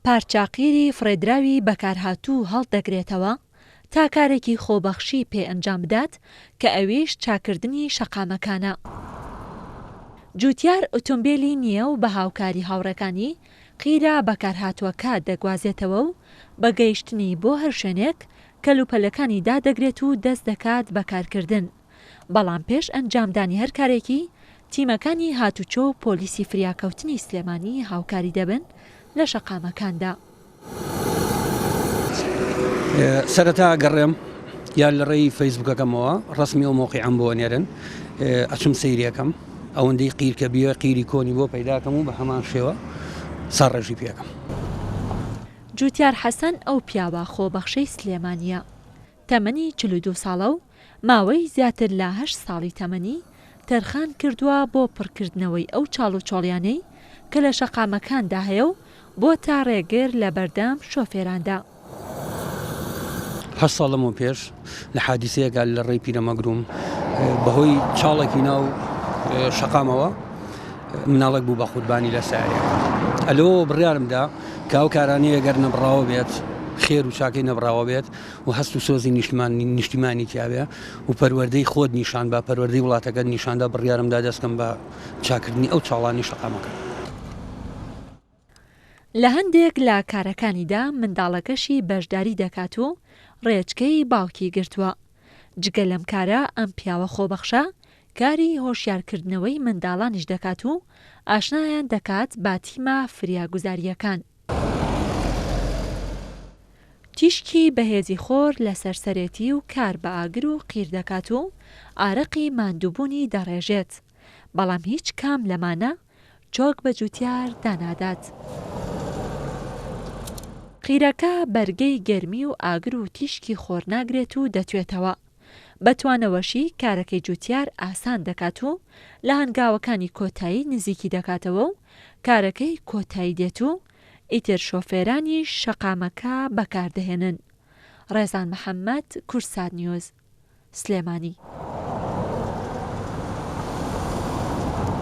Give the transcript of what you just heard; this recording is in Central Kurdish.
پارچاقیری فڕێدراوی بەکارهاتوو هەڵدەگرێتەوە تا کارێکی خۆبەخشی پێ ئەنجام بدات کە ئەویش چاکردنی شەقامەکانە. جوتیار ئۆتۆمبیلی نییە و بە هاوکاری هاوڕێکانی قیرە بەکارهاتووەکە دەگوازێتەوە و بەگەیشتنی بۆ هەر شوێنێک کەلوپەلەکانی دادەگرێت و دەست دەکات بەکارکردن. بەڵام پێش ئەنجامدانی هەر کارێکی تیمەکانی هاتوچۆ و پۆلیسی فریاکەوتنی سلێمانی هاوکاری دەبن لە شەقامەکاندا. سەرەتا گەڕێم یان لە ڕێی فەیسبوکەکەمەوە ڕسمی و مۆقیعەم بۆ نێرن ئەچم سەیریەکەم ئەوەندەی قیر کە بیە قیری کۆنی بۆ پەیداکەم و بە هەمان شێوە سەرڕێژی پێکەم. جوتیار حەسەن ئەو پیاوە خۆبەخشەی سلێمانیە. تەمەنی 42 ساڵە و ماوەی زیاتر لە 8 ساڵی تەمەنی تەرخان کردووە بۆ پڕکردنەوەی ئەو چاڵ و چۆڵیانەی کە لە شەقامەکاندا هەیە و بۆ تا ڕێگر لە بەردەم شۆفێراندا. 8 ساڵەمەوە پێش لە حادیسەیەکە لە ڕێی پیرەمەگروم بەهۆی چاڵێکی ناو شەقامەوە مناڵک بوو بە خودبانی لە سارێک. ئەلۆ بڕیارمدا کە ئەو کارانەیە گەر نەبڕاوە بێت خێر و چاکەی نەبراوە بێت و هەست و سۆزی نیشتیمانی تیاوێ و پەروەردەی خۆت نیشان بە پەروەردەی وڵاتەکەت نیشاندا بڕیارمدا دەستکەم بە چاکردنی ئەو چاڵانی شەقامەکە. لە هەندێک لە کارەکانیدا منداڵەکەشی بەشداری دەکات و ڕێچکەی باوکی گرتووە. جگە لەم کارە ئەم پیاوە خۆبەخشە کاری هۆشیارکردنەوەی منداڵانیش دەکات و ئاشنایان دەکات با تیمە فریاگوزاریەکان. تیشکی بەهێزی خۆر لە سەرسەرێتی و کار بە ئاگر و قیر دەکات و ئارەقی ماندووبوونی دەڕێژێت. بەڵام هیچ کام لەمانە چۆک بە جوتیار دانادات. قیرەکە بەرگەی گەرمی و ئاگر و تیشکی خۆر ناگرێت و دەتوێتەوە. بەتوانەوەشی کارەکەی جوتیار ئاسان دەکات و لە هەنگاوەکانی کۆتایی نزیکی دەکاتەوە و کارەکەی کۆتایی دێت و ئیتر شۆفێرانی شەقامەکە بەکاردەهێنن. ڕێزان محەممەد، کورسات نیوز، سلێمانی.